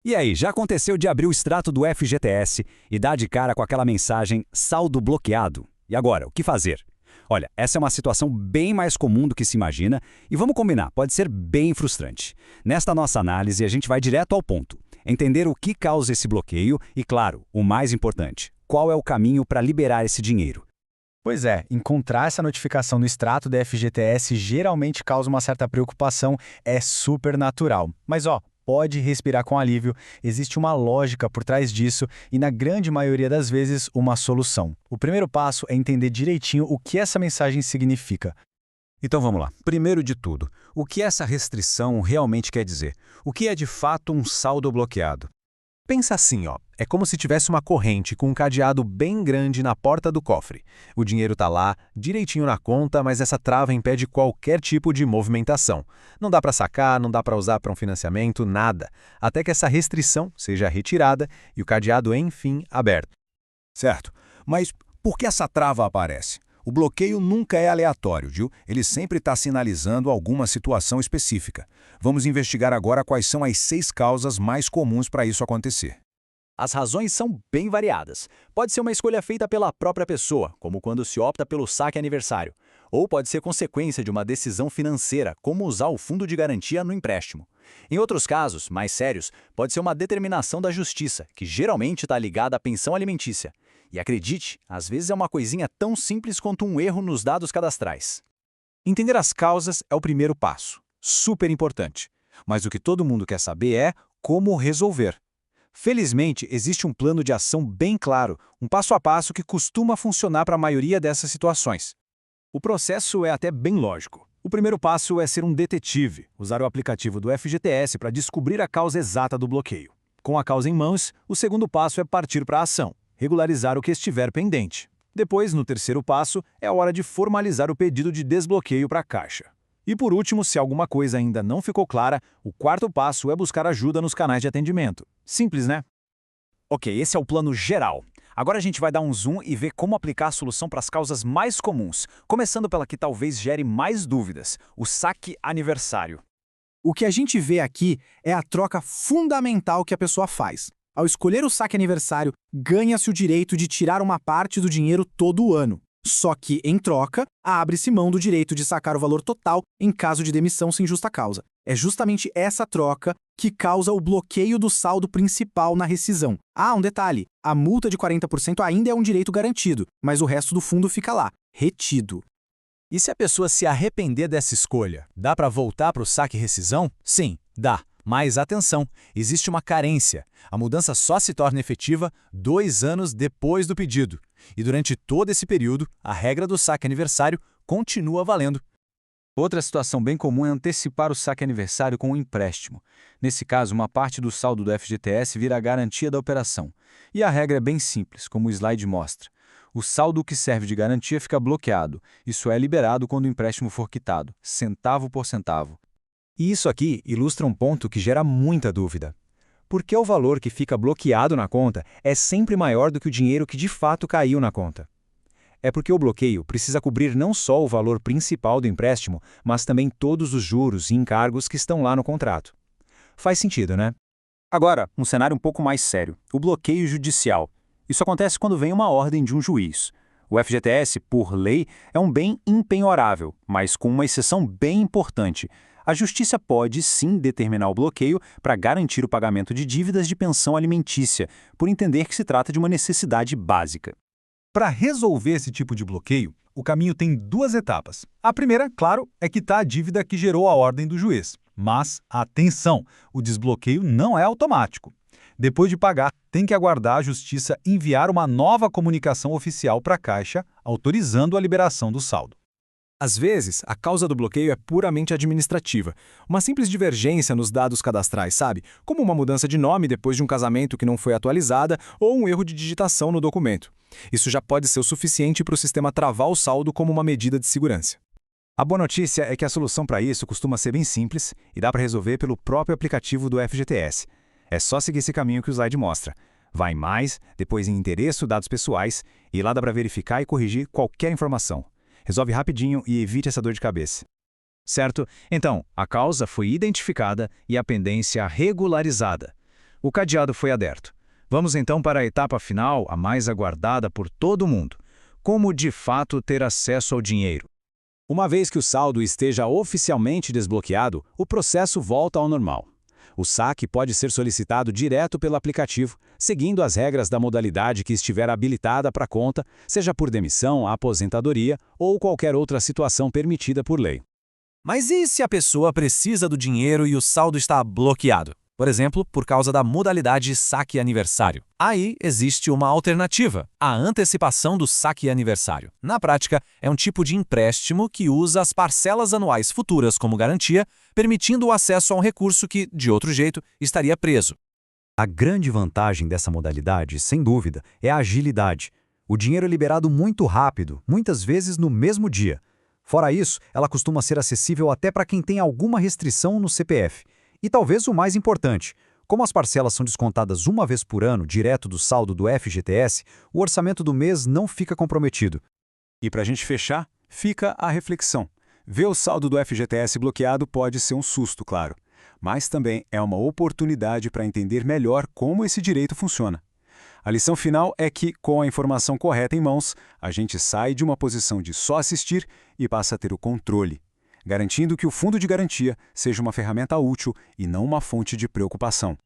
E aí, já aconteceu de abrir o extrato do FGTS e dar de cara com aquela mensagem saldo bloqueado? E agora, o que fazer? Olha, essa é uma situação bem mais comum do que se imagina e vamos combinar, pode ser bem frustrante. Nesta nossa análise, a gente vai direto ao ponto. Entender o que causa esse bloqueio e, claro, o mais importante, qual é o caminho para liberar esse dinheiro. Pois é, encontrar essa notificação no extrato da FGTS geralmente causa uma certa preocupação, é super natural. Mas pode respirar com alívio, existe uma lógica por trás disso e, na grande maioria das vezes, uma solução. O primeiro passo é entender direitinho o que essa mensagem significa. Então vamos lá. Primeiro de tudo, o que essa restrição realmente quer dizer? O que é de fato um saldo bloqueado? Pensa assim, é como se tivesse uma corrente com um cadeado bem grande na porta do cofre. O dinheiro está lá, direitinho na conta, mas essa trava impede qualquer tipo de movimentação. Não dá para sacar, não dá para usar para um financiamento, nada. Até que essa restrição seja retirada e o cadeado, enfim, aberto. Certo, mas por que essa trava aparece? O bloqueio nunca é aleatório, viu? Ele sempre está sinalizando alguma situação específica. Vamos investigar agora quais são as 6 causas mais comuns para isso acontecer. As razões são bem variadas. Pode ser uma escolha feita pela própria pessoa, como quando se opta pelo saque aniversário. Ou pode ser consequência de uma decisão financeira, como usar o fundo de garantia no empréstimo. Em outros casos, mais sérios, pode ser uma determinação da justiça, que geralmente está ligada à pensão alimentícia. E acredite, às vezes é uma coisinha tão simples quanto um erro nos dados cadastrais. Entender as causas é o primeiro passo. Super importante. Mas o que todo mundo quer saber é como resolver. Felizmente, existe um plano de ação bem claro, um passo a passo que costuma funcionar para a maioria dessas situações. O processo é até bem lógico. O primeiro passo é ser um detetive, usar o aplicativo do FGTS para descobrir a causa exata do bloqueio. Com a causa em mãos, o segundo passo é partir para a ação, regularizar o que estiver pendente. Depois, no terceiro passo, é a hora de formalizar o pedido de desbloqueio para a Caixa. E por último, se alguma coisa ainda não ficou clara, o quarto passo é buscar ajuda nos canais de atendimento. Simples, né? Ok, esse é o plano geral. Agora a gente vai dar um zoom e ver como aplicar a solução para as causas mais comuns, começando pela que talvez gere mais dúvidas, o saque aniversário. O que a gente vê aqui é a troca fundamental que a pessoa faz. Ao escolher o saque aniversário, ganha-se o direito de tirar uma parte do dinheiro todo ano. Só que, em troca, abre-se mão do direito de sacar o valor total em caso de demissão sem justa causa. É justamente essa troca que causa o bloqueio do saldo principal na rescisão. Um detalhe, a multa de 40% ainda é um direito garantido, mas o resto do fundo fica lá, retido. E se a pessoa se arrepender dessa escolha, dá para voltar para o saque e rescisão? Sim, dá. Mas atenção, existe uma carência. A mudança só se torna efetiva 2 anos depois do pedido. E durante todo esse período, a regra do saque aniversário continua valendo. Outra situação bem comum é antecipar o saque aniversário com um empréstimo. Nesse caso, uma parte do saldo do FGTS vira a garantia da operação. E a regra é bem simples, como o slide mostra. O saldo que serve de garantia fica bloqueado. Isso é liberado quando o empréstimo for quitado, centavo por centavo. E isso aqui ilustra um ponto que gera muita dúvida. Por que o valor que fica bloqueado na conta é sempre maior do que o dinheiro que de fato caiu na conta? É porque o bloqueio precisa cobrir não só o valor principal do empréstimo, mas também todos os juros e encargos que estão lá no contrato. Faz sentido, né? Agora, um cenário um pouco mais sério, o bloqueio judicial. Isso acontece quando vem uma ordem de um juiz. O FGTS, por lei, é um bem impenhorável, mas com uma exceção bem importante. A Justiça pode, sim, determinar o bloqueio para garantir o pagamento de dívidas de pensão alimentícia, por entender que se trata de uma necessidade básica. Para resolver esse tipo de bloqueio, o caminho tem 2 etapas. A primeira, claro, é quitar a dívida que gerou a ordem do juiz. Mas, atenção, o desbloqueio não é automático. Depois de pagar, tem que aguardar a Justiça enviar uma nova comunicação oficial para a Caixa, autorizando a liberação do saldo. Às vezes, a causa do bloqueio é puramente administrativa. Uma simples divergência nos dados cadastrais, sabe? Como uma mudança de nome depois de um casamento que não foi atualizada ou um erro de digitação no documento. Isso já pode ser o suficiente para o sistema travar o saldo como uma medida de segurança. A boa notícia é que a solução para isso costuma ser bem simples e dá para resolver pelo próprio aplicativo do FGTS. É só seguir esse caminho que o slide mostra. Vai em Mais, depois em Endereço, Dados Pessoais, e lá dá para verificar e corrigir qualquer informação. Resolve rapidinho e evite essa dor de cabeça. Certo? Então, a causa foi identificada e a pendência regularizada. O cadeado foi aberto. Vamos então para a etapa final, a mais aguardada por todo mundo. Como de fato ter acesso ao dinheiro? Uma vez que o saldo esteja oficialmente desbloqueado, o processo volta ao normal. O saque pode ser solicitado direto pelo aplicativo, seguindo as regras da modalidade que estiver habilitada para a conta, seja por demissão, aposentadoria ou qualquer outra situação permitida por lei. Mas e se a pessoa precisa do dinheiro e o saldo está bloqueado? Por exemplo, por causa da modalidade saque aniversário. Aí existe uma alternativa, a antecipação do saque aniversário. Na prática, é um tipo de empréstimo que usa as parcelas anuais futuras como garantia, permitindo o acesso a um recurso que, de outro jeito, estaria preso. A grande vantagem dessa modalidade, sem dúvida, é a agilidade. O dinheiro é liberado muito rápido, muitas vezes no mesmo dia. Fora isso, ela costuma ser acessível até para quem tem alguma restrição no CPF. E talvez o mais importante, como as parcelas são descontadas uma vez por ano direto do saldo do FGTS, o orçamento do mês não fica comprometido. E para a gente fechar, fica a reflexão. Ver o saldo do FGTS bloqueado pode ser um susto, claro, mas também é uma oportunidade para entender melhor como esse direito funciona. A lição final é que, com a informação correta em mãos, a gente sai de uma posição de só assistir e passa a ter o controle, garantindo que o fundo de garantia seja uma ferramenta útil e não uma fonte de preocupação.